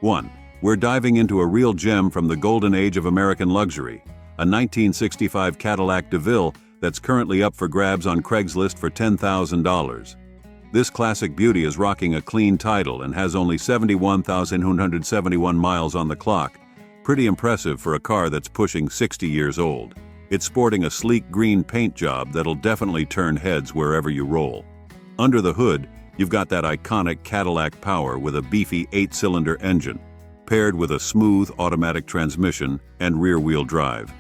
1. We're diving into a real gem from the golden age of American luxury, a 1965 Cadillac DeVille that's currently up for grabs on Craigslist for $10,000. This classic beauty is rocking a clean title and has only 71,171 miles on the clock. Pretty impressive for a car that's pushing 60 years old. It's sporting a sleek green paint job that'll definitely turn heads wherever you roll. Under the hood, you've got that iconic Cadillac power with a beefy 8-cylinder engine, paired with a smooth automatic transmission and rear-wheel drive.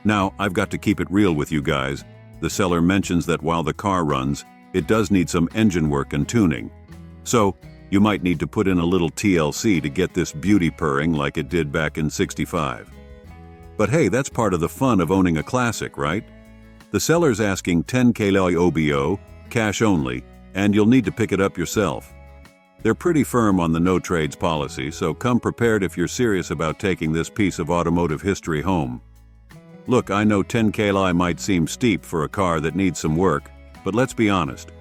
Now, I've got to keep it real with you guys. The seller mentions that while the car runs, it does need some engine work and tuning. So, you might need to put in a little TLC to get this beauty purring like it did back in '65. But hey, that's part of the fun of owning a classic, right? The seller's asking $10,000 OBO, cash only, and you'll need to pick it up yourself. They're pretty firm on the no trades policy, so come prepared if you're serious about taking this piece of automotive history home. Look, I know $10,000 might seem steep for a car that needs some work, but let's be honest.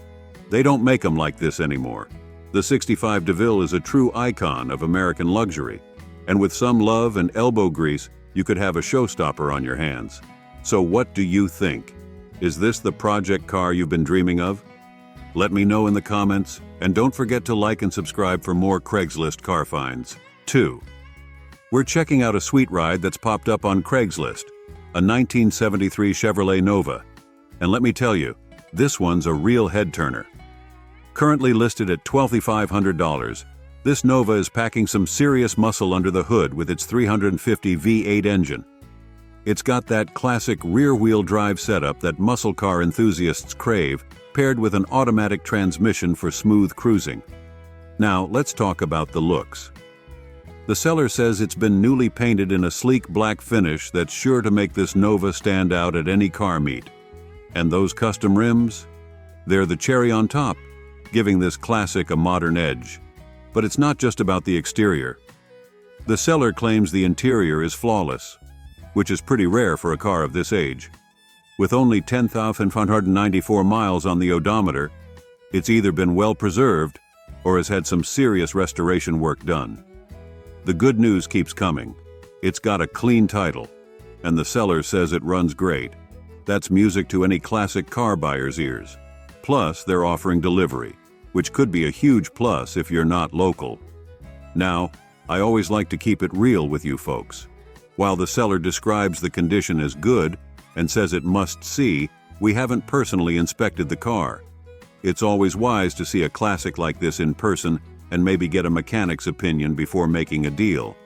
They don't make them like this anymore. The '65 DeVille is a true icon of American luxury, and with some love and elbow grease, you could have a showstopper on your hands. So what do you think? Is this the project car you've been dreaming of? Let me know in the comments, and don't forget to like and subscribe for more Craigslist car finds. 2. We're checking out a sweet ride that's popped up on Craigslist, a 1973 Chevrolet Nova. And let me tell you, this one's a real head-turner. Currently listed at $12,500, this Nova is packing some serious muscle under the hood with its 350 V8 engine. It's got that classic rear-wheel drive setup that muscle car enthusiasts crave, paired with an automatic transmission for smooth cruising. Now, let's talk about the looks. The seller says it's been newly painted in a sleek black finish that's sure to make this Nova stand out at any car meet. And those custom rims? They're the cherry on top, giving this classic a modern edge. But it's not just about the exterior. The seller claims the interior is flawless, which is pretty rare for a car of this age. With only 10,594 miles on the odometer, it's either been well preserved or has had some serious restoration work done. The good news keeps coming. It's got a clean title, and the seller says it runs great. That's music to any classic car buyer's ears. Plus, they're offering delivery, which could be a huge plus if you're not local. Now, I always like to keep it real with you folks. While the seller describes the condition as good and says it must see, we haven't personally inspected the car. It's always wise to see a classic like this in person and maybe get a mechanic's opinion before making a deal.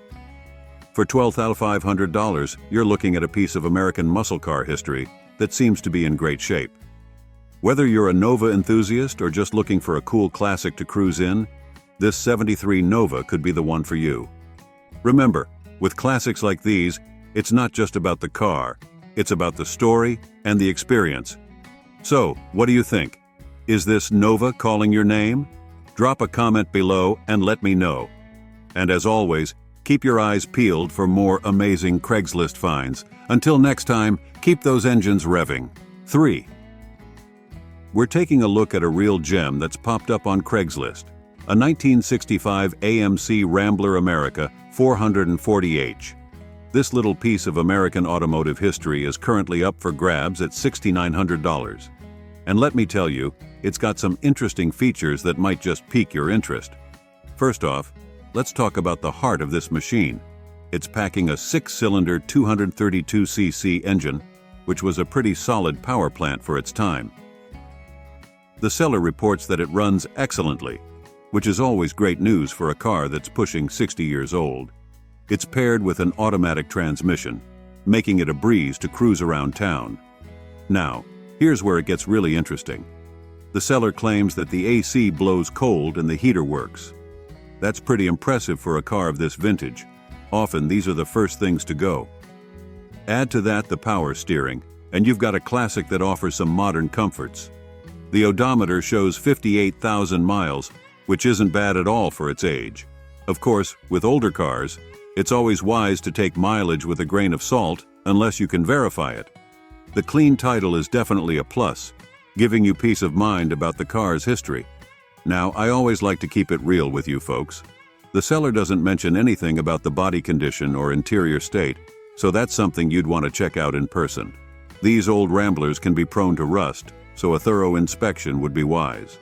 For $12,500, you're looking at a piece of American muscle car history that seems to be in great shape. Whether you're a Nova enthusiast or just looking for a cool classic to cruise in, this '73 Nova could be the one for you. Remember, with classics like these, it's not just about the car, it's about the story and the experience. So, what do you think? Is this Nova calling your name? Drop a comment below and let me know. And as always, keep your eyes peeled for more amazing Craigslist finds. Until next time, keep those engines revving. 3. We're taking a look at a real gem that's popped up on Craigslist, a 1965 AMC Rambler America 440h. This little piece of American automotive history is currently up for grabs at $6,900. And let me tell you, it's got some interesting features that might just pique your interest. First off, let's talk about the heart of this machine. It's packing a 6-cylinder 232cc engine, which was a pretty solid power plant for its time. The seller reports that it runs excellently, which is always great news for a car that's pushing 60 years old. It's paired with an automatic transmission, making it a breeze to cruise around town. Now, here's where it gets really interesting. The seller claims that the AC blows cold and the heater works. That's pretty impressive for a car of this vintage. Often these are the first things to go. Add to that the power steering, and you've got a classic that offers some modern comforts. The odometer shows 58,000 miles, which isn't bad at all for its age. Of course, with older cars, it's always wise to take mileage with a grain of salt unless you can verify it. The clean title is definitely a plus, giving you peace of mind about the car's history. Now, I always like to keep it real with you folks. The seller doesn't mention anything about the body condition or interior state, so that's something you'd want to check out in person. These old Ramblers can be prone to rust, so a thorough inspection would be wise.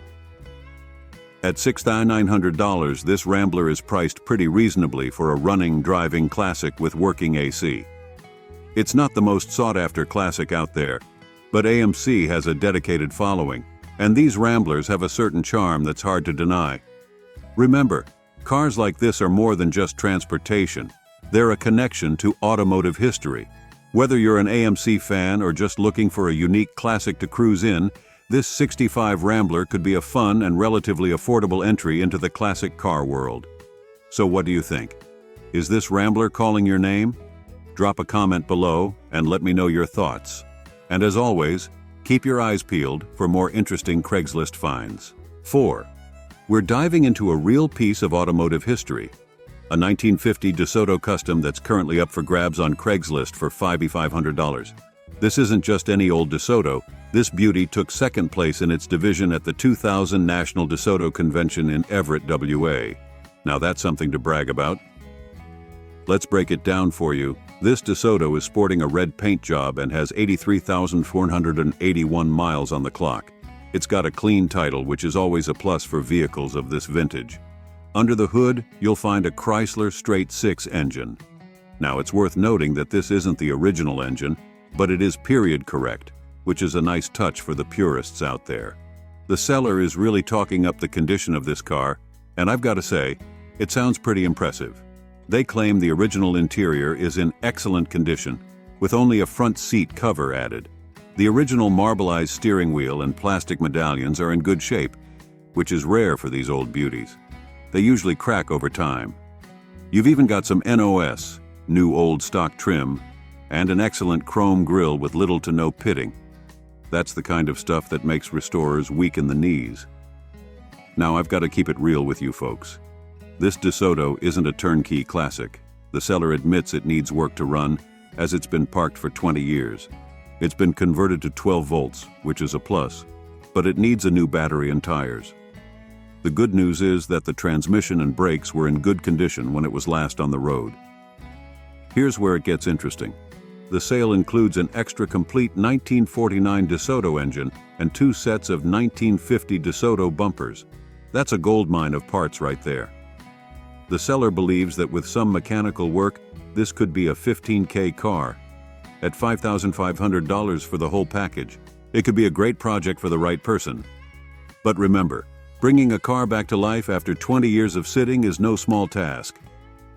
At $6,900, this Rambler is priced pretty reasonably for a running, driving classic with working AC. It's not the most sought-after classic out there, but AMC has a dedicated following, and these Ramblers have a certain charm that's hard to deny. Remember, cars like this are more than just transportation. They're a connection to automotive history. Whether you're an AMC fan or just looking for a unique classic to cruise in, this 65 Rambler could be a fun and relatively affordable entry into the classic car world. So what do you think? Is this Rambler calling your name? Drop a comment below and let me know your thoughts. And as always, keep your eyes peeled for more interesting Craigslist finds. 4. We're diving into a real piece of automotive history. A 1950 DeSoto Custom that's currently up for grabs on Craigslist for $5,500. This isn't just any old DeSoto. This beauty took second place in its division at the 2000 National DeSoto Convention in Everett, WA. Now that's something to brag about. Let's break it down for you. This DeSoto is sporting a red paint job and has 83,481 miles on the clock. It's got a clean title, which is always a plus for vehicles of this vintage. Under the hood, you'll find a Chrysler straight-six engine. Now, it's worth noting that this isn't the original engine, but it is period correct, which is a nice touch for the purists out there. The seller is really talking up the condition of this car, and I've got to say, it sounds pretty impressive. They claim the original interior is in excellent condition, with only a front seat cover added. The original marbleized steering wheel and plastic medallions are in good shape, which is rare for these old beauties. They usually crack over time. You've even got some NOS, new old stock trim, and an excellent chrome grille with little to no pitting. That's the kind of stuff that makes restorers weak in the knees. Now I've got to keep it real with you folks. This DeSoto isn't a turnkey classic. The seller admits it needs work to run, as it's been parked for 20 years. It's been converted to 12 volts, which is a plus, but it needs a new battery and tires. The good news is that the transmission and brakes were in good condition when it was last on the road. Here's where it gets interesting. The sale includes an extra complete 1949 DeSoto engine and 2 sets of 1950 DeSoto bumpers. That's a goldmine of parts right there. The seller believes that with some mechanical work, this could be a $15,000 car. At $5,500 for the whole package, it could be a great project for the right person. But remember, bringing a car back to life after 20 years of sitting is no small task.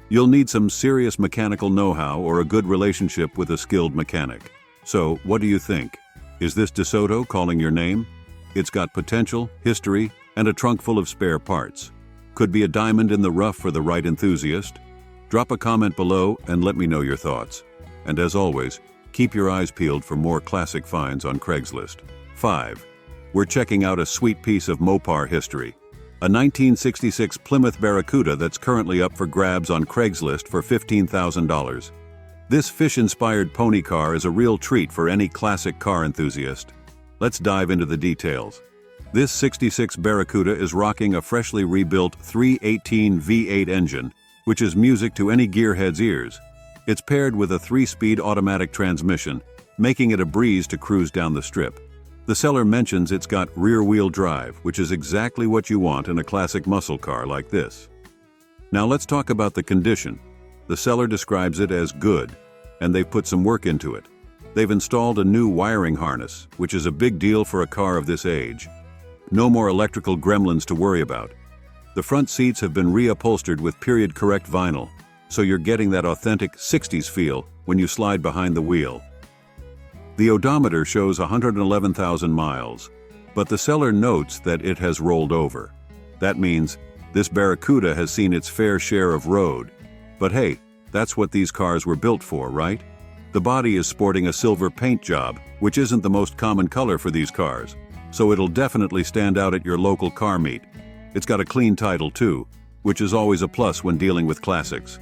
You'll need some serious mechanical know-how or a good relationship with a skilled mechanic. So, what do you think? Is this DeSoto calling your name? It's got potential, history, and a trunk full of spare parts. Could be a diamond in the rough for the right enthusiast. Drop a comment below and let me know your thoughts. And as always, keep your eyes peeled for more classic finds on Craigslist. 5. We're checking out a sweet piece of Mopar history. A 1966 Plymouth Barracuda that's currently up for grabs on Craigslist for $15,000. This fish-inspired pony car is a real treat for any classic car enthusiast. Let's dive into the details. This 66 Barracuda is rocking a freshly rebuilt 318 V8 engine, which is music to any gearhead's ears. It's paired with a 3-speed automatic transmission, making it a breeze to cruise down the strip. The seller mentions it's got rear-wheel drive, which is exactly what you want in a classic muscle car like this. Now let's talk about the condition. The seller describes it as good, and they've put some work into it. They've installed a new wiring harness, which is a big deal for a car of this age. No more electrical gremlins to worry about. The front seats have been reupholstered with period-correct vinyl, so you're getting that authentic 60s feel when you slide behind the wheel. The odometer shows 111,000 miles, but the seller notes that it has rolled over. That means this Barracuda has seen its fair share of road. But hey, that's what these cars were built for, right? The body is sporting a silver paint job, which isn't the most common color for these cars, so it'll definitely stand out at your local car meet. It's got a clean title too, which is always a plus when dealing with classics.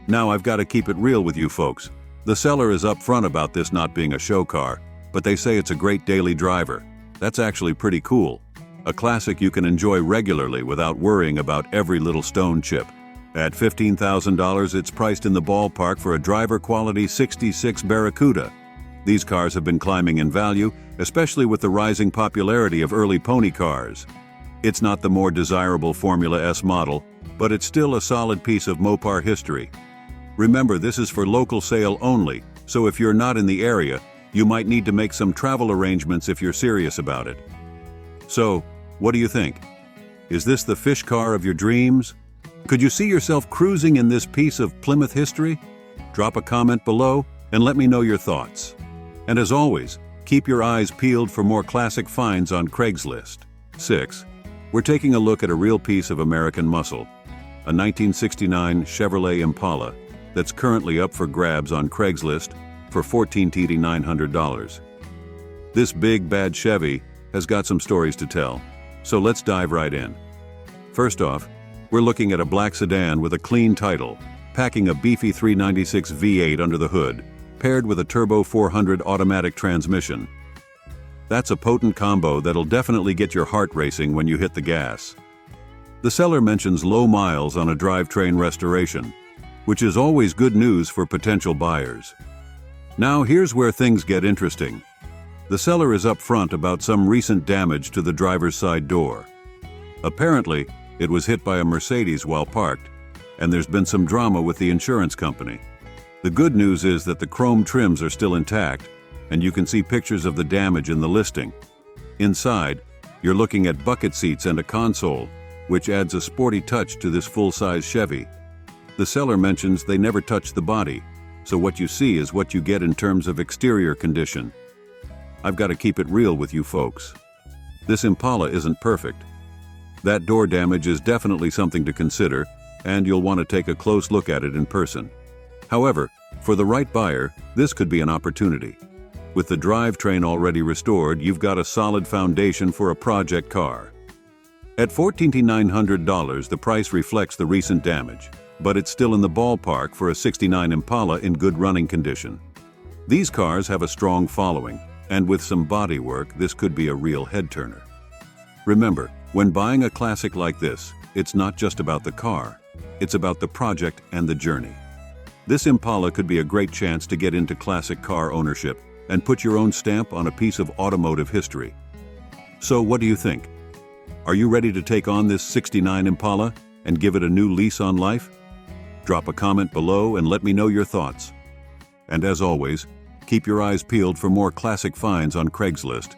Now I've got to keep it real with you folks. The seller is upfront about this not being a show car, but they say it's a great daily driver. That's actually pretty cool. A classic you can enjoy regularly without worrying about every little stone chip. At $15,000, it's priced in the ballpark for a driver-quality '66 Barracuda. These cars have been climbing in value, especially with the rising popularity of early pony cars. It's not the more desirable Formula S model, but it's still a solid piece of Mopar history. Remember, this is for local sale only, so if you're not in the area, you might need to make some travel arrangements if you're serious about it. So, what do you think? Is this the fish car of your dreams? Could you see yourself cruising in this piece of Plymouth history? Drop a comment below and let me know your thoughts. And as always, keep your eyes peeled for more classic finds on Craigslist. 6. We're taking a look at a real piece of American muscle, a 1969 Chevrolet Impala that's currently up for grabs on Craigslist for $1,499. This big bad Chevy has got some stories to tell, so let's dive right in. First off, we're looking at a black sedan with a clean title, packing a beefy 396 V8 under the hood, paired with a turbo 400 automatic transmission. That's a potent combo that'll definitely get your heart racing when you hit the gas. The seller mentions low miles on a drivetrain restoration, which is always good news for potential buyers. Now here's where things get interesting. The seller is upfront about some recent damage to the driver's side door. Apparently, it was hit by a Mercedes while parked, and there's been some drama with the insurance company. The good news is that the chrome trims are still intact, and you can see pictures of the damage in the listing. Inside, you're looking at bucket seats and a console, which adds a sporty touch to this full-size Chevy. The seller mentions they never touched the body, so what you see is what you get in terms of exterior condition. I've got to keep it real with you folks. This Impala isn't perfect. That door damage is definitely something to consider, and you'll want to take a close look at it in person. However, for the right buyer, this could be an opportunity. With the drivetrain already restored, you've got a solid foundation for a project car. At $14,900, the price reflects the recent damage, but it's still in the ballpark for a '69 Impala in good running condition. These cars have a strong following, and with some bodywork, this could be a real head-turner. Remember, when buying a classic like this, it's not just about the car, it's about the project and the journey. This Impala could be a great chance to get into classic car ownership and put your own stamp on a piece of automotive history. So what do you think? Are you ready to take on this '69 Impala and give it a new lease on life? Drop a comment below and let me know your thoughts. And as always, keep your eyes peeled for more classic finds on Craigslist.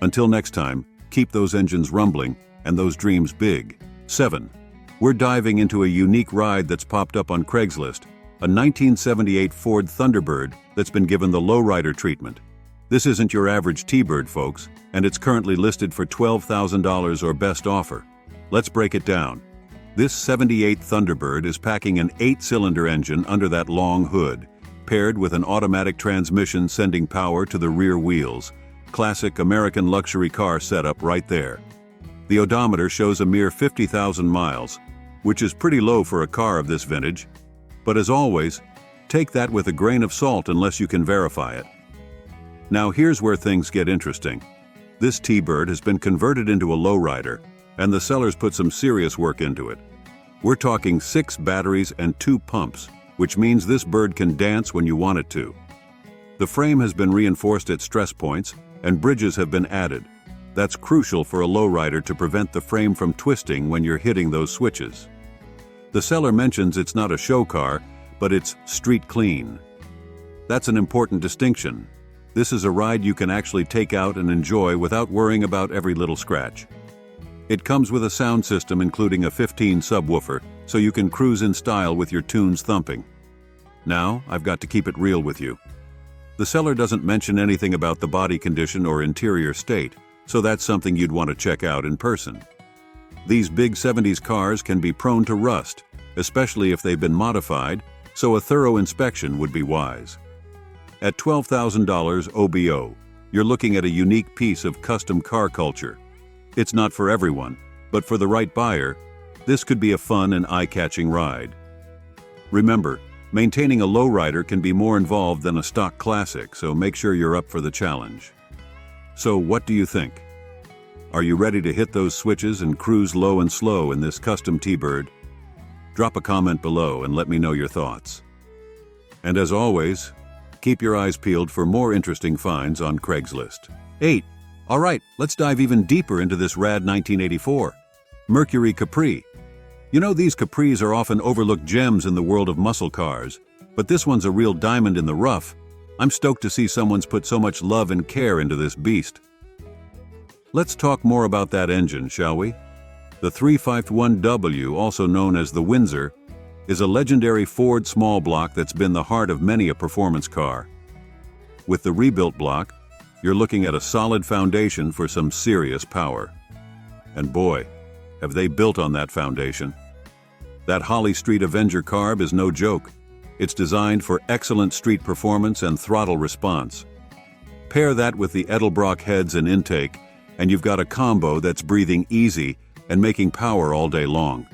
Until next time, keep those engines rumbling and those dreams big. 7. We're diving into a unique ride that's popped up on Craigslist, a 1978 Ford Thunderbird that's been given the lowrider treatment. This isn't your average T-Bird, folks, and it's currently listed for $12,000 or best offer. Let's break it down. This '78 Thunderbird is packing an 8-cylinder engine under that long hood, paired with an automatic transmission sending power to the rear wheels. Classic American luxury car setup right there. The odometer shows a mere 50,000 miles, which is pretty low for a car of this vintage. But as always, take that with a grain of salt unless you can verify it. Now here's where things get interesting. This T-Bird has been converted into a lowrider, and the sellers put some serious work into it. We're talking 6 batteries and 2 pumps, which means this bird can dance when you want it to. The frame has been reinforced at stress points, and bridges have been added. That's crucial for a lowrider to prevent the frame from twisting when you're hitting those switches. The seller mentions it's not a show car, but it's street clean. That's an important distinction. This is a ride you can actually take out and enjoy without worrying about every little scratch. It comes with a sound system including a 15 subwoofer, so you can cruise in style with your tunes thumping. Now, I've got to keep it real with you. The seller doesn't mention anything about the body condition or interior state, so that's something you'd want to check out in person. These big '70s cars can be prone to rust, especially if they've been modified, so a thorough inspection would be wise. At $12,000 OBO, you're looking at a unique piece of custom car culture. It's not for everyone, but for the right buyer, this could be a fun and eye-catching ride. Remember, maintaining a lowrider can be more involved than a stock classic, so make sure you're up for the challenge. So what do you think? Are you ready to hit those switches and cruise low and slow in this custom T-Bird? Drop a comment below and let me know your thoughts. And as always, keep your eyes peeled for more interesting finds on Craigslist. 8. All right, let's dive even deeper into this rad 1984. Mercury Capri. You know, these Capris are often overlooked gems in the world of muscle cars, but this one's a real diamond in the rough. I'm stoked to see someone's put so much love and care into this beast. Let's talk more about that engine, shall we? The 351W, also known as the Windsor, is a legendary Ford small block that's been the heart of many a performance car. With the rebuilt block, you're looking at a solid foundation for some serious power. And boy, have they built on that foundation. That Holly Street Avenger carb is no joke. It's designed for excellent street performance and throttle response. Pair that with the Edelbrock heads and intake, and you've got a combo that's breathing easy and making power all day long.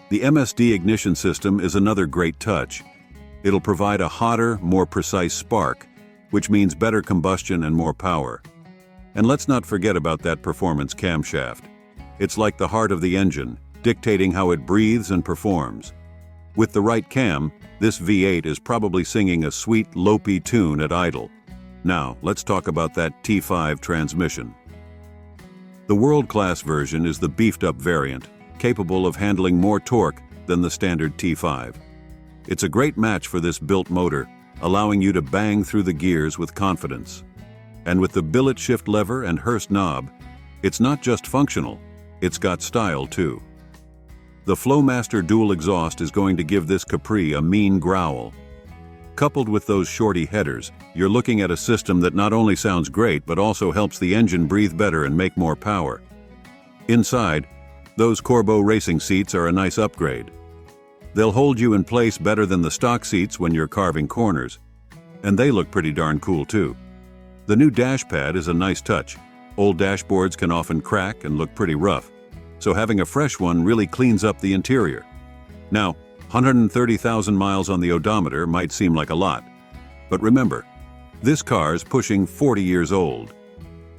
The MSD ignition system is another great touch. It'll provide a hotter, more precise spark, which means better combustion and more power. And let's not forget about that performance camshaft. It's like the heart of the engine, dictating how it breathes and performs. With the right cam, this V8 is probably singing a sweet, lopey tune at idle. Now, let's talk about that T5 transmission. The world-class version is the beefed-up variant, capable of handling more torque than the standard T5. It's a great match for this built motor, allowing you to bang through the gears with confidence. And with the billet shift lever and Hurst knob, it's not just functional, it's got style too. The Flowmaster dual exhaust is going to give this Capri a mean growl. Coupled with those shorty headers, you're looking at a system that not only sounds great but also helps the engine breathe better and make more power. Inside, those Corbeau racing seats are a nice upgrade. They'll hold you in place better than the stock seats when you're carving corners. And they look pretty darn cool too. The new dash pad is a nice touch. Old dashboards can often crack and look pretty rough, so having a fresh one really cleans up the interior. Now, 130,000 miles on the odometer might seem like a lot, but remember, this car's pushing 40 years old.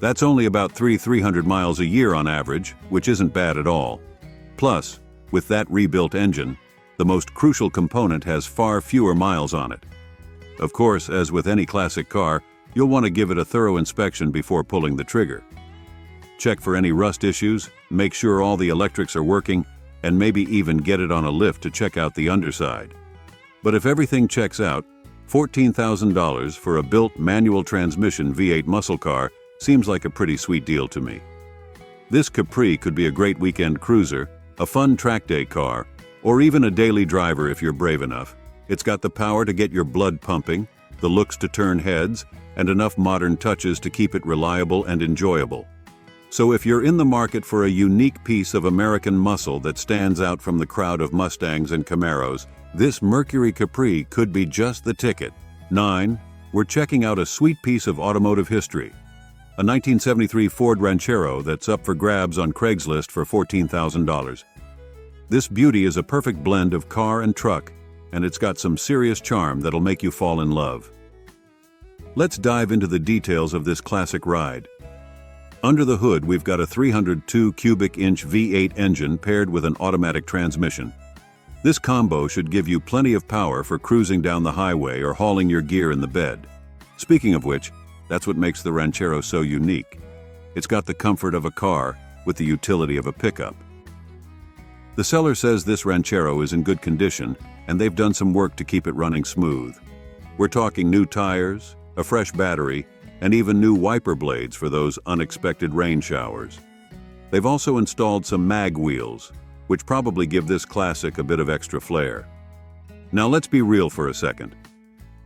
That's only about 300 miles a year on average, which isn't bad at all. Plus, with that rebuilt engine, the most crucial component has far fewer miles on it. Of course, as with any classic car, you'll want to give it a thorough inspection before pulling the trigger. Check for any rust issues, make sure all the electrics are working, and maybe even get it on a lift to check out the underside. But if everything checks out, $14,000 for a built manual transmission V8 muscle car seems like a pretty sweet deal to me. This Capri could be a great weekend cruiser, a fun track day car, or even a daily driver if you're brave enough. It's got the power to get your blood pumping, the looks to turn heads, and enough modern touches to keep it reliable and enjoyable. So if you're in the market for a unique piece of American muscle that stands out from the crowd of Mustangs and Camaros, this Mercury Capri could be just the ticket. 9. We're checking out a sweet piece of automotive history. A 1973 Ford Ranchero that's up for grabs on Craigslist for $14,000. This beauty is a perfect blend of car and truck, and it's got some serious charm that'll make you fall in love. Let's dive into the details of this classic ride. Under the hood, we've got a 302 cubic inch V8 engine paired with an automatic transmission. This combo should give you plenty of power for cruising down the highway or hauling your gear in the bed. Speaking of which, that's what makes the Ranchero so unique. It's got the comfort of a car with the utility of a pickup. The seller says this Ranchero is in good condition, and they've done some work to keep it running smooth. We're talking new tires, a fresh battery, and even new wiper blades for those unexpected rain showers. They've also installed some mag wheels, which probably give this classic a bit of extra flair. Now let's be real for a second.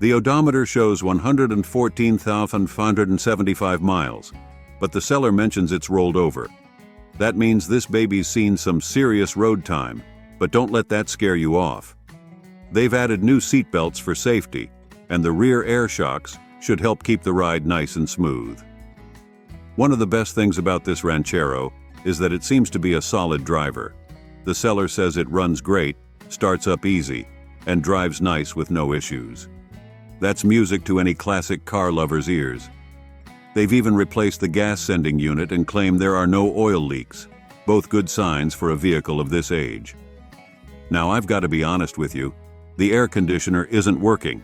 The odometer shows 114,575 miles, but the seller mentions it's rolled over. That means this baby's seen some serious road time, but don't let that scare you off. They've added new seat belts for safety, and the rear air shocks should help keep the ride nice and smooth. One of the best things about this Ranchero is that it seems to be a solid driver. The seller says it runs great, starts up easy, and drives nice with no issues. That's music to any classic car lover's ears. They've even replaced the gas sending unit and claim there are no oil leaks, both good signs for a vehicle of this age. Now I've got to be honest with you, the air conditioner isn't working.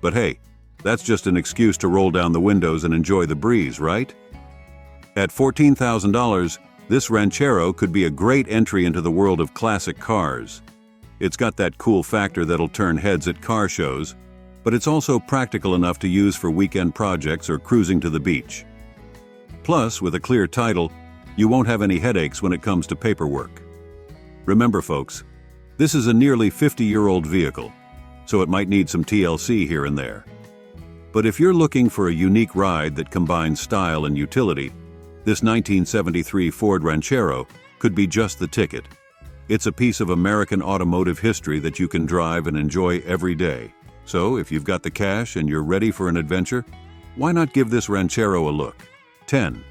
But hey, that's just an excuse to roll down the windows and enjoy the breeze, right? At $14,000, this Ranchero could be a great entry into the world of classic cars. It's got that cool factor that'll turn heads at car shows, but it's also practical enough to use for weekend projects or cruising to the beach. Plus, with a clear title, you won't have any headaches when it comes to paperwork. Remember folks, this is a nearly 50-year-old vehicle, so it might need some TLC here and there. But if you're looking for a unique ride that combines style and utility, this 1973 Ford Ranchero could be just the ticket. It's a piece of American automotive history that you can drive and enjoy every day. So if you've got the cash and you're ready for an adventure, why not give this Ranchero a look? 10.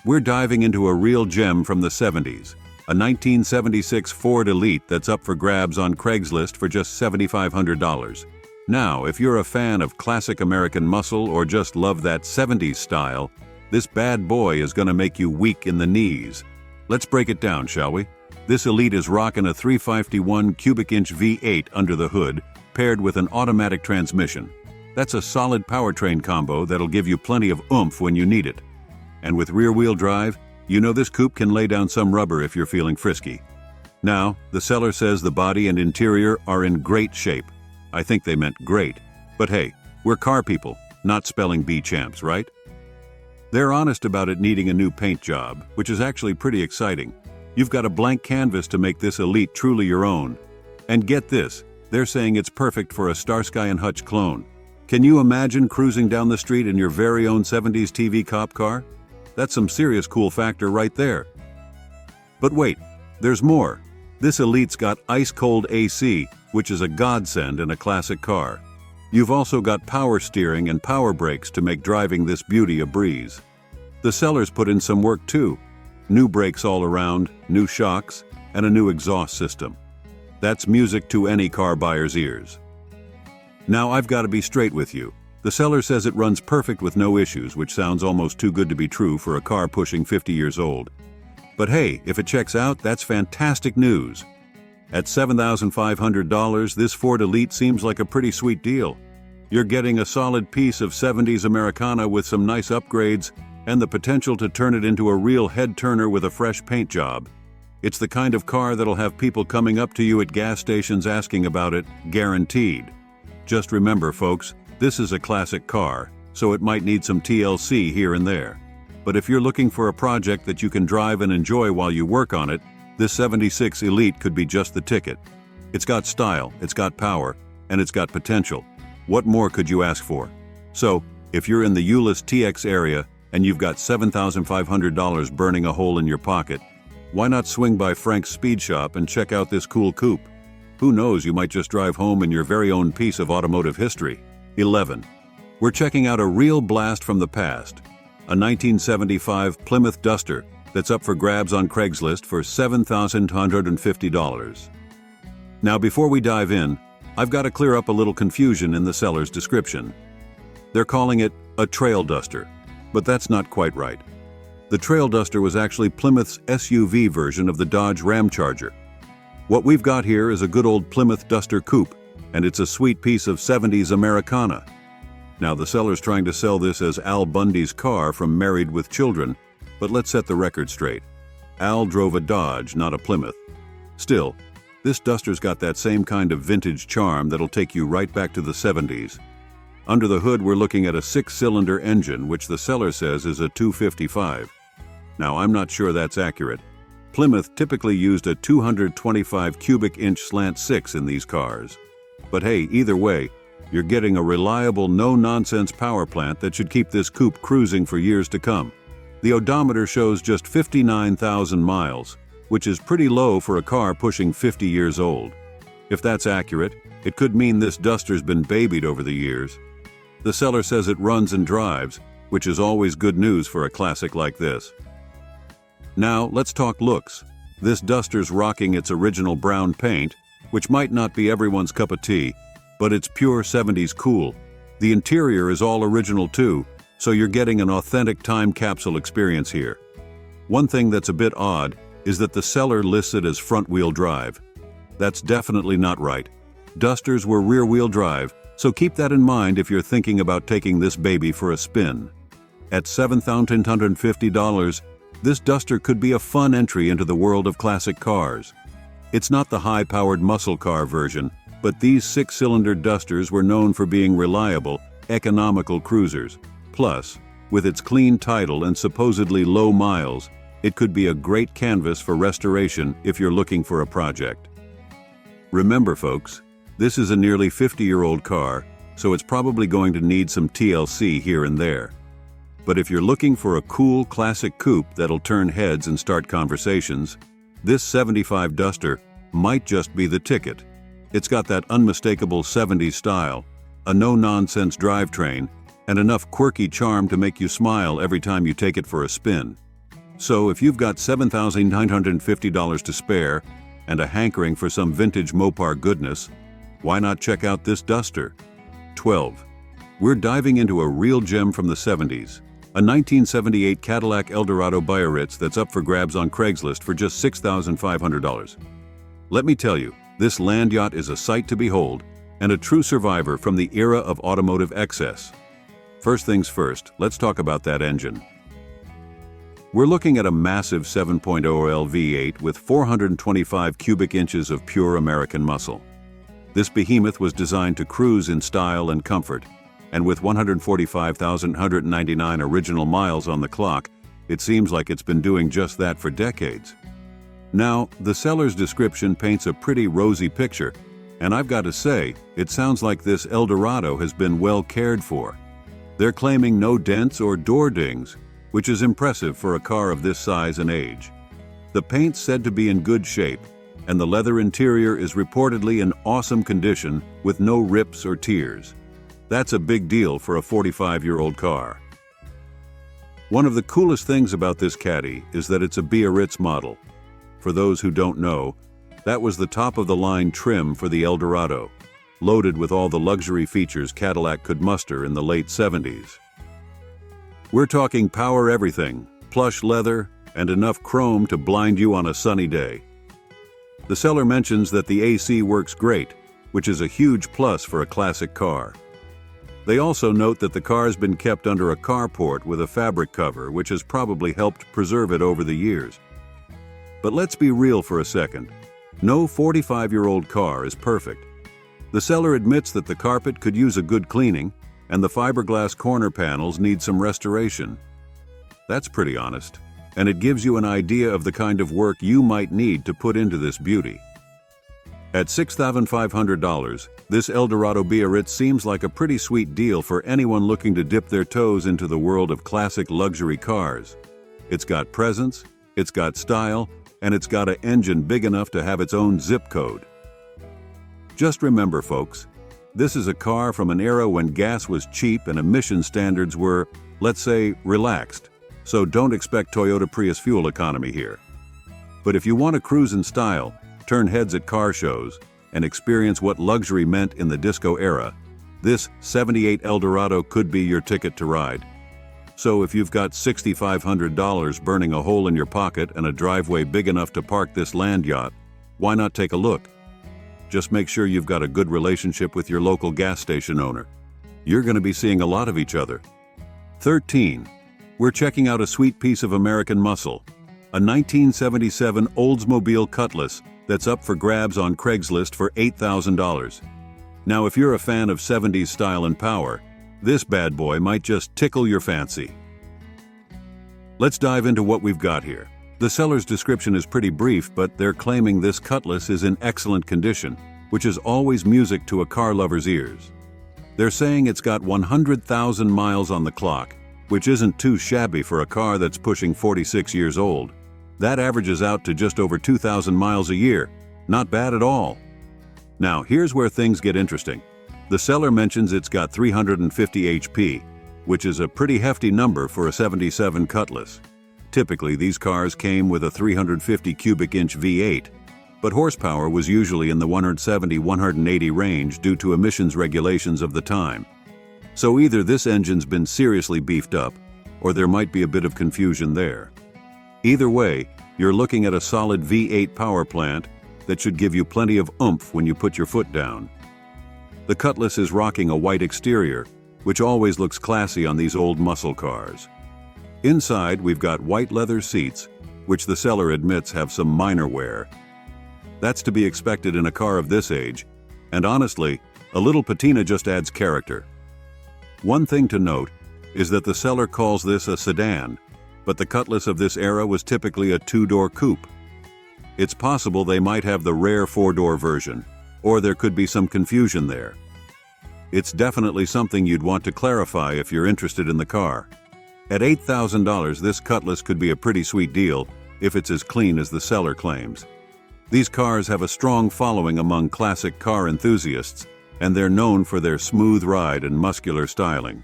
We're diving into a real gem from the 70s, a 1976 Ford Elite that's up for grabs on Craigslist for just $7,500. Now, if you're a fan of classic American muscle or just love that 70s style, this bad boy is gonna make you weak in the knees. Let's break it down, shall we? This Elite is rocking a 351 cubic inch V8 under the hood, paired with an automatic transmission. That's a solid powertrain combo that'll give you plenty of oomph when you need it. And with rear-wheel drive, you know this coupe can lay down some rubber if you're feeling frisky. Now, the seller says the body and interior are in great shape. I think they meant great. But hey, we're car people, not spelling bee champs, right? They're honest about it needing a new paint job, which is actually pretty exciting. You've got a blank canvas to make this Elite truly your own. And get this, they're saying it's perfect for a Starsky and Hutch clone. Can you imagine cruising down the street in your very own 70s TV cop car? That's some serious cool factor right there. But wait, there's more. This Elite's got ice-cold AC, which is a godsend in a classic car. You've also got power steering and power brakes to make driving this beauty a breeze. The sellers put in some work too. New brakes all around, new shocks, and a new exhaust system. That's music to any car buyer's ears. Now I've got to be straight with you. The seller says it runs perfect with no issues, which sounds almost too good to be true for a car pushing 50 years old. But hey, if it checks out, that's fantastic news. At $7,500, this Ford Elite seems like a pretty sweet deal. You're getting a solid piece of 70s Americana with some nice upgrades and the potential to turn it into a real head-turner with a fresh paint job. It's the kind of car that'll have people coming up to you at gas stations asking about it, guaranteed. Just remember, folks, this is a classic car, so it might need some TLC here and there. But if you're looking for a project that you can drive and enjoy while you work on it, this 76 Elite could be just the ticket. It's got style, it's got power, and it's got potential. What more could you ask for? So, if you're in the Euless TX area and you've got $7,500 burning a hole in your pocket, why not swing by Frank's Speed Shop and check out this cool coupe? Who knows, you might just drive home in your very own piece of automotive history. 11. We're checking out a real blast from the past. A 1975 Plymouth Duster that's up for grabs on Craigslist for $7,250. Now before we dive in, I've got to clear up a little confusion in the seller's description. They're calling it a Trail Duster, but that's not quite right. The Trail Duster was actually Plymouth's SUV version of the Dodge Ramcharger. What we've got here is a good old Plymouth Duster coupe, and it's a sweet piece of 70s Americana. Now the seller's trying to sell this as Al Bundy's car from Married with Children, but let's set the record straight. Al drove a Dodge, not a Plymouth. Still, this Duster's got that same kind of vintage charm that'll take you right back to the 70s. Under the hood, we're looking at a 6-cylinder engine, which the seller says is a 255. Now, I'm not sure that's accurate. Plymouth typically used a 225 cubic inch slant 6 in these cars. But hey, either way, you're getting a reliable, no-nonsense power plant that should keep this coupe cruising for years to come. The odometer shows just 59,000 miles, which is pretty low for a car pushing 50 years old. If that's accurate, it could mean this Duster's been babied over the years. The seller says it runs and drives, which is always good news for a classic like this. Now, let's talk looks. This Duster's rocking its original brown paint, which might not be everyone's cup of tea, but it's pure 70s cool. The interior is all original too, so you're getting an authentic time capsule experience here. One thing that's a bit odd is that the seller lists it as front-wheel drive. That's definitely not right. Dusters were rear-wheel drive, so keep that in mind if you're thinking about taking this baby for a spin. At $7,850, this Duster could be a fun entry into the world of classic cars. It's not the high-powered muscle car version, but these six-cylinder Dusters were known for being reliable, economical cruisers. Plus, with its clean title and supposedly low miles, it could be a great canvas for restoration if you're looking for a project. Remember, folks, this is a nearly 50-year-old car, so it's probably going to need some TLC here and there. But if you're looking for a cool classic coupe that'll turn heads and start conversations, this 75 Duster might just be the ticket. It's got that unmistakable 70s style, a no-nonsense drivetrain, and enough quirky charm to make you smile every time you take it for a spin. So if you've got $7,950 to spare and a hankering for some vintage Mopar goodness, why not check out this Duster? 12. We're diving into a real gem from the 70s, a 1978 Cadillac Eldorado Biarritz that's up for grabs on Craigslist for just $6,500. Let me tell you, this land yacht is a sight to behold and a true survivor from the era of automotive excess. First things first, let's talk about that engine. We're looking at a massive 7.0L V8 with 425 cubic inches of pure American muscle. This behemoth was designed to cruise in style and comfort, and with 145,199 original miles on the clock, it seems like it's been doing just that for decades. Now, the seller's description paints a pretty rosy picture, and I've got to say, it sounds like this Eldorado has been well cared for. They're claiming no dents or door dings, which is impressive for a car of this size and age. The paint's said to be in good shape, and the leather interior is reportedly in awesome condition with no rips or tears. That's a big deal for a 45-year-old car. One of the coolest things about this Caddy is that it's a Biarritz model. For those who don't know, that was the top-of-the-line trim for the Eldorado, loaded with all the luxury features Cadillac could muster in the late 70s. We're talking power everything, plush leather, and enough chrome to blind you on a sunny day. The seller mentions that the AC works great, which is a huge plus for a classic car. They also note that the car's been kept under a carport with a fabric cover, which has probably helped preserve it over the years. But let's be real for a second. No 45-year-old car is perfect. The seller admits that the carpet could use a good cleaning, and the fiberglass corner panels need some restoration. That's pretty honest, and it gives you an idea of the kind of work you might need to put into this beauty. At $6,500, this Eldorado Biarritz seems like a pretty sweet deal for anyone looking to dip their toes into the world of classic luxury cars. It's got presence, it's got style, and it's got an engine big enough to have its own zip code. Just remember, folks, this is a car from an era when gas was cheap and emission standards were, let's say, relaxed. So don't expect Toyota Prius fuel economy here. But if you want to cruise in style, turn heads at car shows, and experience what luxury meant in the disco era, this 78 Eldorado could be your ticket to ride. So if you've got $6,500 burning a hole in your pocket and a driveway big enough to park this land yacht, why not take a look? Just make sure you've got a good relationship with your local gas station owner. You're going to be seeing a lot of each other. 13. We're checking out a sweet piece of American muscle, a 1977 Oldsmobile Cutlass that's up for grabs on Craigslist for $8,000. Now, if you're a fan of 70s style and power, this bad boy might just tickle your fancy. Let's dive into what we've got here. The seller's description is pretty brief, but they're claiming this Cutlass is in excellent condition, which is always music to a car lover's ears. They're saying it's got 100,000 miles on the clock, which isn't too shabby for a car that's pushing 46 years old. That averages out to just over 2,000 miles a year. Not bad at all. Now, here's where things get interesting. The seller mentions it's got 350 HP, which is a pretty hefty number for a 77 Cutlass. Typically, these cars came with a 350 cubic inch V8, but horsepower was usually in the 170-180 range due to emissions regulations of the time. So either this engine's been seriously beefed up, or there might be a bit of confusion there. Either way, you're looking at a solid V8 power plant that should give you plenty of oomph when you put your foot down. The Cutlass is rocking a white exterior, which always looks classy on these old muscle cars. Inside, we've got white leather seats, which the seller admits have some minor wear. That's to be expected in a car of this age, and honestly, a little patina just adds character. One thing to note is that the seller calls this a sedan, but the Cutlass of this era was typically a two-door coupe. It's possible they might have the rare four-door version, or there could be some confusion there. It's definitely something you'd want to clarify if you're interested in the car. At $8,000, this Cutlass could be a pretty sweet deal if it's as clean as the seller claims. These cars have a strong following among classic car enthusiasts, and they're known for their smooth ride and muscular styling.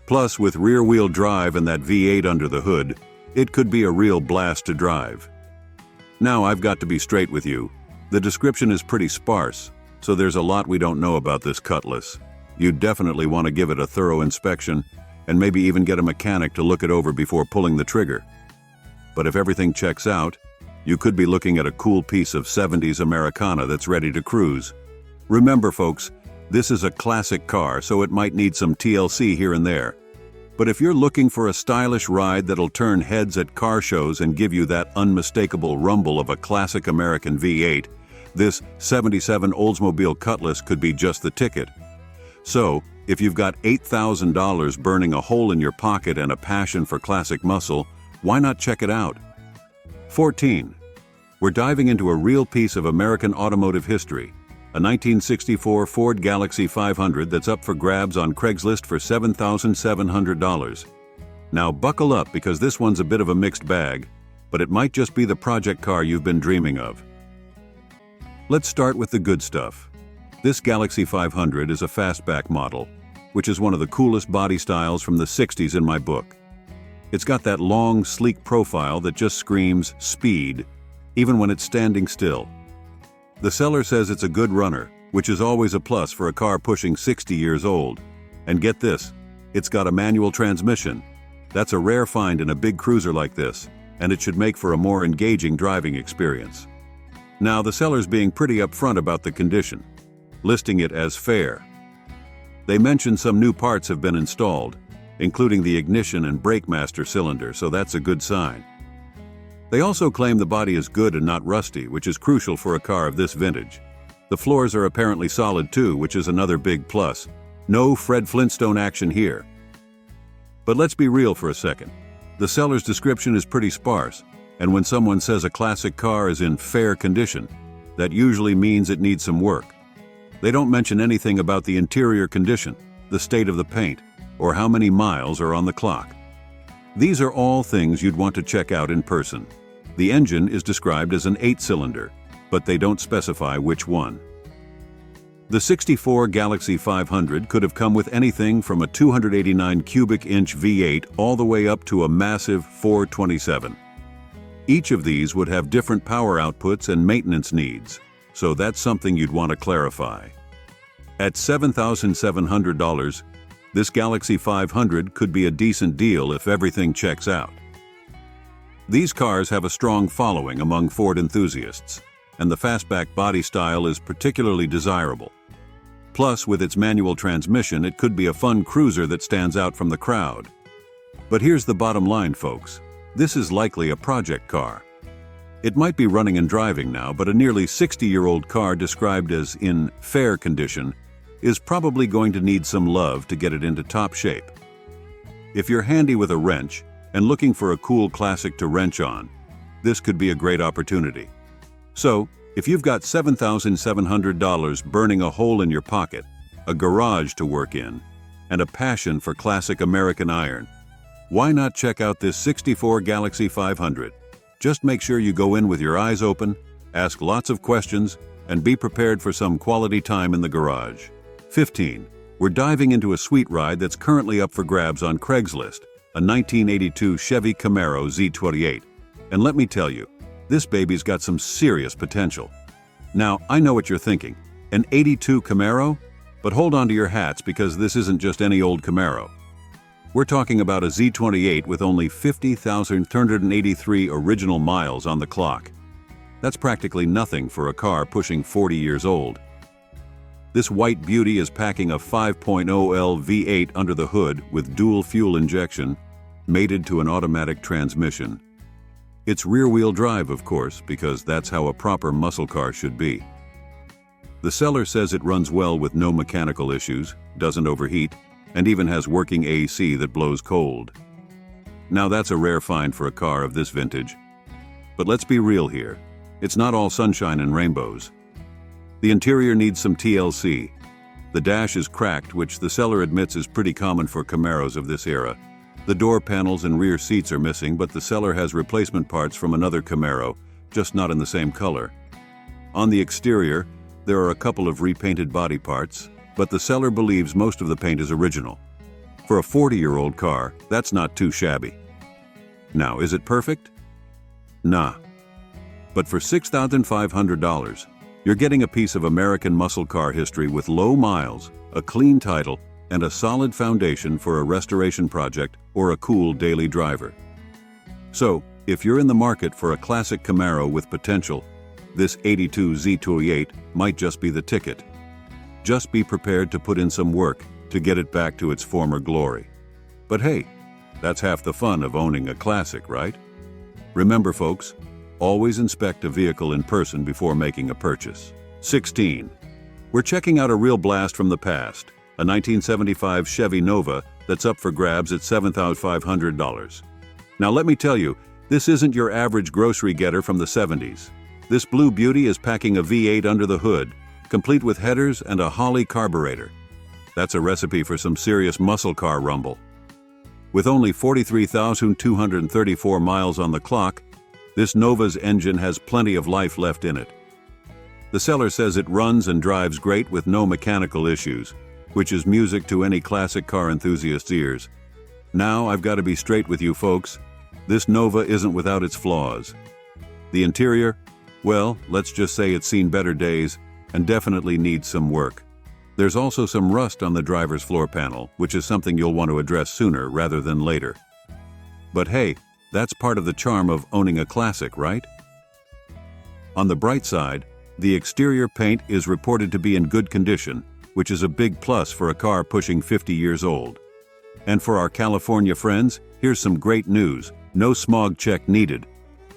Plus, with rear-wheel drive and that V8 under the hood, it could be a real blast to drive. Now, I've got to be straight with you. The description is pretty sparse, so there's a lot we don't know about this Cutlass. You definitely want to give it a thorough inspection, and maybe even get a mechanic to look it over before pulling the trigger. But if everything checks out, you could be looking at a cool piece of 70s Americana that's ready to cruise. Remember, folks, this is a classic car, so it might need some TLC here and there. But if you're looking for a stylish ride that'll turn heads at car shows and give you that unmistakable rumble of a classic American V8, this 77 Oldsmobile Cutlass could be just the ticket. So, if you've got $8,000 burning a hole in your pocket and a passion for classic muscle, why not check it out? 14. We're diving into a real piece of American automotive history, a 1964 Ford Galaxy 500 that's up for grabs on Craigslist for $7,700. Now buckle up, because this one's a bit of a mixed bag, but it might just be the project car you've been dreaming of. Let's start with the good stuff. This Galaxy 500 is a fastback model, which is one of the coolest body styles from the 60s in my book. It's got that long, sleek profile that just screams speed, even when it's standing still. The seller says it's a good runner, which is always a plus for a car pushing 60 years old. And get this, it's got a manual transmission. That's a rare find in a big cruiser like this, and it should make for a more engaging driving experience. Now, the seller's being pretty upfront about the condition, listing it as fair. They mention some new parts have been installed, including the ignition and brake master cylinder, so that's a good sign. They also claim the body is good and not rusty, which is crucial for a car of this vintage. The floors are apparently solid too, which is another big plus. No Fred Flintstone action here. But let's be real for a second. The seller's description is pretty sparse, and when someone says a classic car is in fair condition, that usually means it needs some work. They don't mention anything about the interior condition, the state of the paint, or how many miles are on the clock. These are all things you'd want to check out in person. The engine is described as an 8-cylinder, but they don't specify which one. The 64 Galaxy 500 could have come with anything from a 289 cubic inch V8 all the way up to a massive 427. Each of these would have different power outputs and maintenance needs, so that's something you'd want to clarify. At $7,700, this Galaxy 500 could be a decent deal if everything checks out. These cars have a strong following among Ford enthusiasts, and the fastback body style is particularly desirable. Plus, with its manual transmission, it could be a fun cruiser that stands out from the crowd. But here's the bottom line, folks. This is likely a project car. It might be running and driving now, but a nearly 60-year-old car described as in fair condition is probably going to need some love to get it into top shape. If you're handy with a wrench and looking for a cool classic to wrench on, this could be a great opportunity. So, if you've got $7,700 burning a hole in your pocket, a garage to work in, and a passion for classic American iron, why not check out this 64 Galaxy 500? Just make sure you go in with your eyes open, ask lots of questions, and be prepared for some quality time in the garage. 15. We're diving into a sweet ride that's currently up for grabs on Craigslist, a 1982 Chevy Camaro Z28. And let me tell you, this baby's got some serious potential. Now, I know what you're thinking, an 82 Camaro? But hold on to your hats, because this isn't just any old Camaro. We're talking about a Z28 with only 50,383 original miles on the clock. That's practically nothing for a car pushing 40 years old. This white beauty is packing a 5.0L V8 under the hood with dual fuel injection, mated to an automatic transmission. It's rear-wheel drive, of course, because that's how a proper muscle car should be. The seller says it runs well with no mechanical issues, doesn't overheat, and even has working AC that blows cold. Now that's a rare find for a car of this vintage. But let's be real here. It's not all sunshine and rainbows. The interior needs some TLC. The dash is cracked, which the seller admits is pretty common for Camaros of this era. The door panels and rear seats are missing, but the seller has replacement parts from another Camaro, just not in the same color. On the exterior, there are a couple of repainted body parts, but the seller believes most of the paint is original. For a 40-year-old car, that's not too shabby. Now, is it perfect? Nah. But for $6,500, you're getting a piece of American muscle car history with low miles, a clean title, and a solid foundation for a restoration project or a cool daily driver. So, if you're in the market for a classic Camaro with potential, this 82 Z28 might just be the ticket. Just be prepared to put in some work to get it back to its former glory. But hey, that's half the fun of owning a classic, right? Remember, folks, always inspect a vehicle in person before making a purchase. 16. We're checking out a real blast from the past, a 1975 Chevy Nova that's up for grabs at $7,500. Now let me tell you, this isn't your average grocery getter from the 70s. This blue beauty is packing a V8 under the hood, complete with headers and a Holley carburetor. That's a recipe for some serious muscle car rumble. With only 43,234 miles on the clock, this Nova's engine has plenty of life left in it. The seller says it runs and drives great with no mechanical issues, which is music to any classic car enthusiast's ears. Now, I've got to be straight with you folks. This Nova isn't without its flaws. The interior? Well, let's just say it's seen better days and definitely needs some work. There's also some rust on the driver's floor panel, which is something you'll want to address sooner rather than later. But hey, that's part of the charm of owning a classic, right? On the bright side, the exterior paint is reported to be in good condition, which is a big plus for a car pushing 50 years old. And for our California friends, here's some great news. No smog check needed.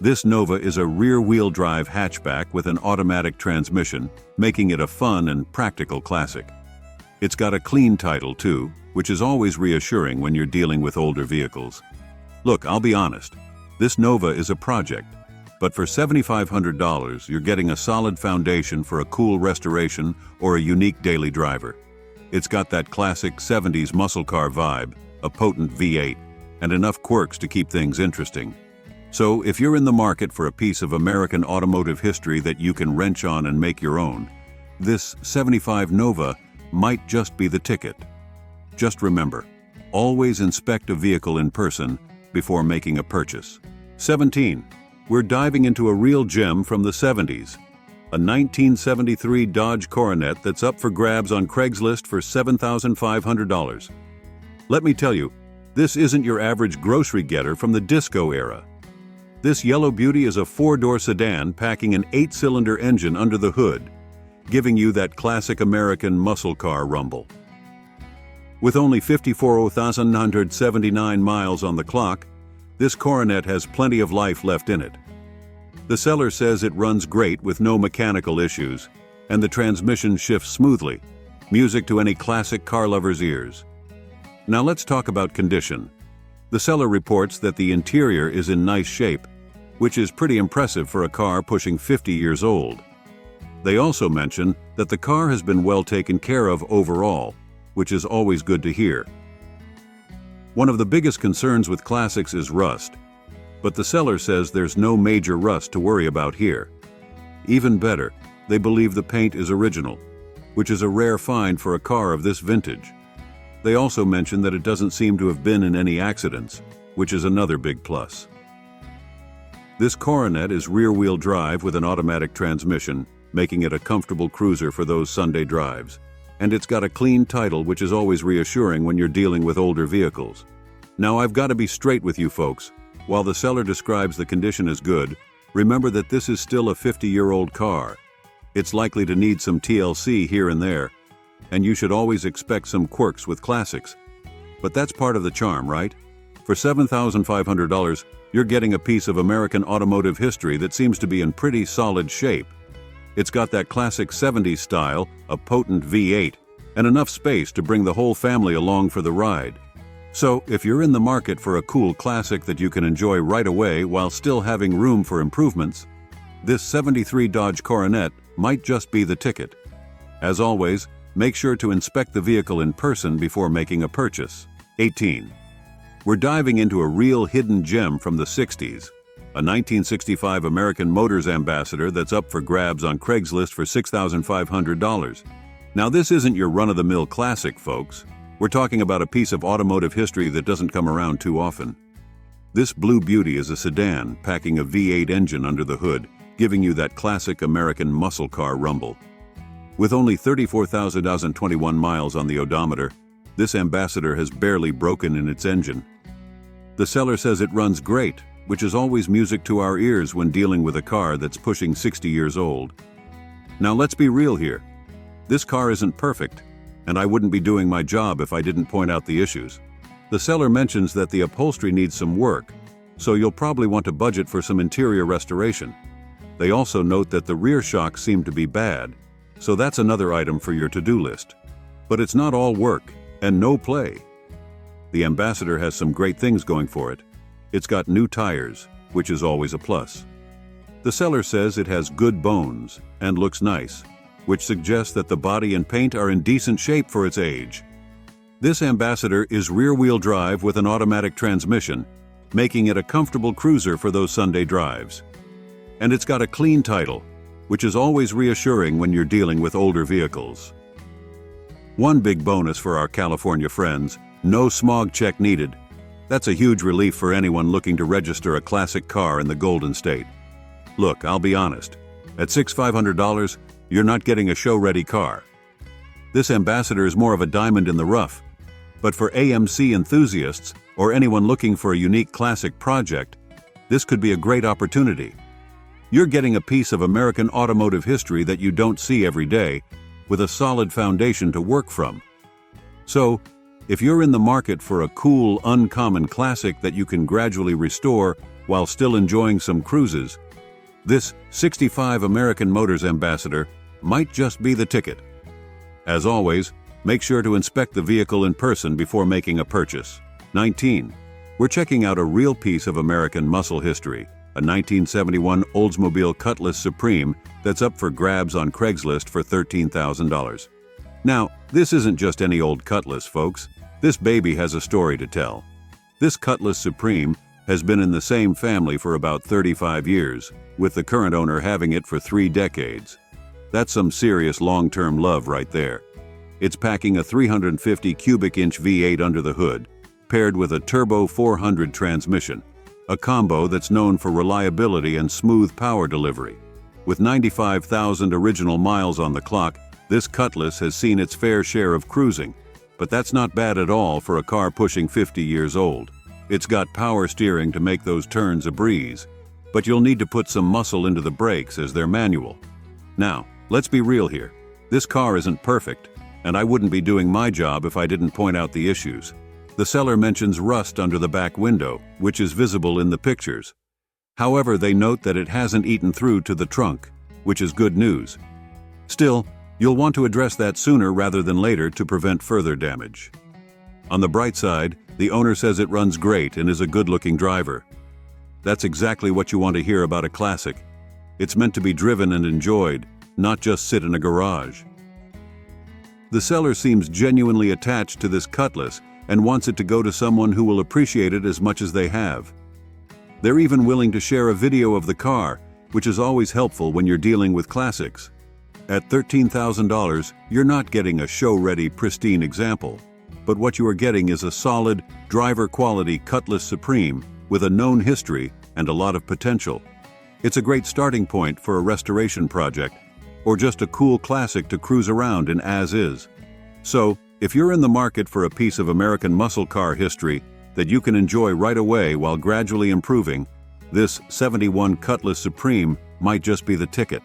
This Nova is a rear-wheel drive hatchback with an automatic transmission, making it a fun and practical classic. It's got a clean title too, which is always reassuring when you're dealing with older vehicles. Look, I'll be honest, this Nova is a project, but for $7,500 you're getting a solid foundation for a cool restoration or a unique daily driver. It's got that classic 70s muscle car vibe, a potent V8, and enough quirks to keep things interesting. So if you're in the market for a piece of American automotive history that you can wrench on and make your own, this 75 Nova might just be the ticket. Just remember, always inspect a vehicle in person before making a purchase. 17. We're diving into a real gem from the 70s. A 1973 Dodge Coronet that's up for grabs on Craigslist for $7,500. Let me tell you, this isn't your average grocery getter from the disco era. This yellow beauty is a 4-door sedan packing an 8-cylinder engine under the hood, giving you that classic American muscle car rumble. With only 54,979 miles on the clock, this Coronet has plenty of life left in it. The seller says it runs great with no mechanical issues, and the transmission shifts smoothly, music to any classic car lover's ears. Now let's talk about condition. The seller reports that the interior is in nice shape, which is pretty impressive for a car pushing 50 years old. They also mention that the car has been well taken care of overall, which is always good to hear. One of the biggest concerns with classics is rust, but the seller says there's no major rust to worry about here. Even better, they believe the paint is original, which is a rare find for a car of this vintage. They also mention that it doesn't seem to have been in any accidents, which is another big plus. This Coronet is rear-wheel drive with an automatic transmission, making it a comfortable cruiser for those Sunday drives. And it's got a clean title, which is always reassuring when you're dealing with older vehicles. Now, I've got to be straight with you folks. While the seller describes the condition as good, remember that this is still a 50-year-old car. It's likely to need some TLC here and there, and you should always expect some quirks with classics. But that's part of the charm, right? For $7,500, you're getting a piece of American automotive history that seems to be in pretty solid shape. It's got that classic 70s style, a potent V8, and enough space to bring the whole family along for the ride. So, if you're in the market for a cool classic that you can enjoy right away while still having room for improvements, this '73 Dodge Coronet might just be the ticket. As always, make sure to inspect the vehicle in person before making a purchase. 18. We're diving into a real hidden gem from the 60s, a 1965 American Motors Ambassador that's up for grabs on Craigslist for $6,500. Now, this isn't your run-of-the-mill classic, folks. We're talking about a piece of automotive history that doesn't come around too often. This blue beauty is a sedan packing a V8 engine under the hood, giving you that classic American muscle car rumble. With only 34,021 miles on the odometer, this Ambassador has barely broken in its engine. The seller says it runs great, which is always music to our ears when dealing with a car that's pushing 60 years old. Now let's be real here. This car isn't perfect, and I wouldn't be doing my job if I didn't point out the issues. The seller mentions that the upholstery needs some work, so you'll probably want to budget for some interior restoration. They also note that the rear shocks seem to be bad, so that's another item for your to-do list. But it's not all work and no play. The Ambassador has some great things going for it. It's got new tires, which is always a plus. The seller says it has good bones and looks nice, which suggests that the body and paint are in decent shape for its age. This Ambassador is rear-wheel drive with an automatic transmission, making it a comfortable cruiser for those Sunday drives. And it's got a clean title, which is always reassuring when you're dealing with older vehicles. One big bonus for our California friends: no smog check needed. That's a huge relief for anyone looking to register a classic car in the Golden State. Look, I'll be honest, at $6,500, you're not getting a show-ready car. This Ambassador is more of a diamond in the rough, but for AMC enthusiasts or anyone looking for a unique classic project, this could be a great opportunity. You're getting a piece of American automotive history that you don't see every day, with a solid foundation to work from. So, if you're in the market for a cool, uncommon classic that you can gradually restore while still enjoying some cruises, this '65 American Motors Ambassador might just be the ticket. As always, make sure to inspect the vehicle in person before making a purchase. 19. We're checking out a real piece of American muscle history, a 1971 Oldsmobile Cutlass Supreme that's up for grabs on Craigslist for $13,000. Now, this isn't just any old Cutlass, folks. This baby has a story to tell. This Cutlass Supreme has been in the same family for about 35 years, with the current owner having it for 3 decades. That's some serious long-term love right there. It's packing a 350 cubic inch V8 under the hood, paired with a turbo 400 transmission, a combo that's known for reliability and smooth power delivery. With 95,000 original miles on the clock, this Cutlass has seen its fair share of cruising, but that's not bad at all for a car pushing 50 years old. It's got power steering to make those turns a breeze, but you'll need to put some muscle into the brakes as they're manual. Now, let's be real here. This car isn't perfect, and I wouldn't be doing my job if I didn't point out the issues. The seller mentions rust under the back window, which is visible in the pictures. However, they note that it hasn't eaten through to the trunk, which is good news. Still, you'll want to address that sooner rather than later to prevent further damage. On the bright side, the owner says it runs great and is a good-looking driver. That's exactly what you want to hear about a classic. It's meant to be driven and enjoyed, not just sit in a garage. The seller seems genuinely attached to this Cutlass and wants it to go to someone who will appreciate it as much as they have. They're even willing to share a video of the car, which is always helpful when you're dealing with classics. At $13,000, you're not getting a show-ready, pristine example, but what you are getting is a solid, driver-quality Cutlass Supreme with a known history and a lot of potential. It's a great starting point for a restoration project, or just a cool classic to cruise around in as-is. So, if you're in the market for a piece of American muscle car history that you can enjoy right away while gradually improving, This 71 Cutlass Supreme might just be the ticket.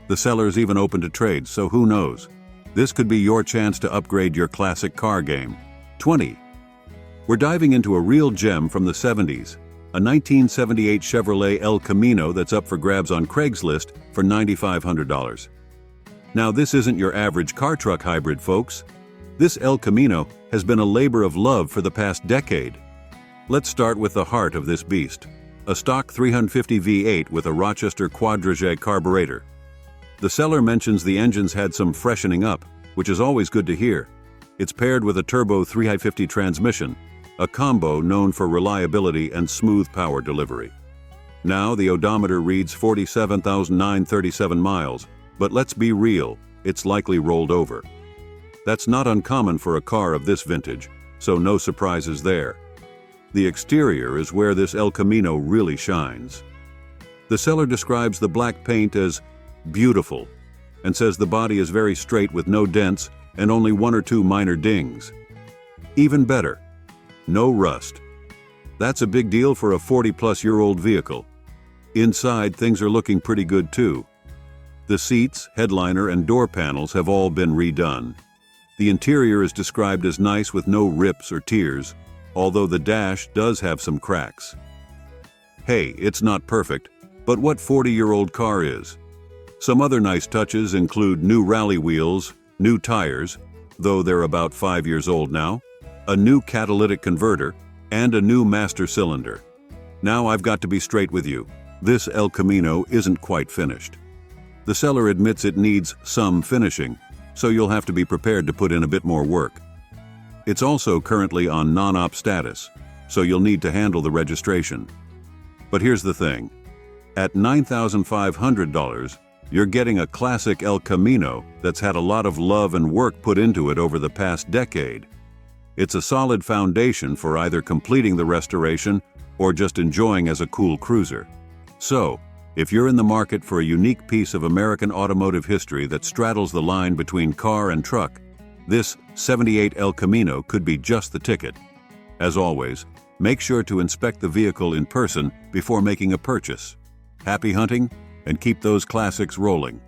The seller's even open to trades, so who knows? This could be your chance to upgrade your classic car game. 20. We're diving into a real gem from the 70s, a 1978 Chevrolet El Camino that's up for grabs on Craigslist for $9,500. Now, this isn't your average car-truck hybrid, folks. This El Camino has been a labor of love for the past decade. Let's start with the heart of this beast, a stock 350 V8 with a Rochester Quadrajet carburetor. The seller mentions the engine's had some freshening up, which is always good to hear. It's paired with a turbo 350 transmission, a combo known for reliability and smooth power delivery. Now the odometer reads 47,937 miles, but let's be real, it's likely rolled over. That's not uncommon for a car of this vintage, so no surprises there. The exterior is where this El Camino really shines. The seller describes the black paint as beautiful and says the body is very straight with no dents and only 1 or 2 minor dings. Even better, no rust. That's a big deal for a 40-plus-year-old vehicle. Inside, things are looking pretty good too. The seats, headliner, and door panels have all been redone. The interior is described as nice with no rips or tears, although the dash does have some cracks. Hey, it's not perfect, but what 40-year-old car is? Some other nice touches include new rally wheels, new tires, though they're about 5 years old now, a new catalytic converter, and a new master cylinder. Now I've got to be straight with you. This El Camino isn't quite finished. The seller admits it needs some finishing, so you'll have to be prepared to put in a bit more work. It's also currently on non-op status, so you'll need to handle the registration. But here's the thing. At $9,500, you're getting a classic El Camino that's had a lot of love and work put into it over the past decade. It's a solid foundation for either completing the restoration or just enjoying as a cool cruiser. So, if you're in the market for a unique piece of American automotive history that straddles the line between car and truck, this 78 El Camino could be just the ticket. As always, make sure to inspect the vehicle in person before making a purchase. Happy hunting, and keep those classics rolling.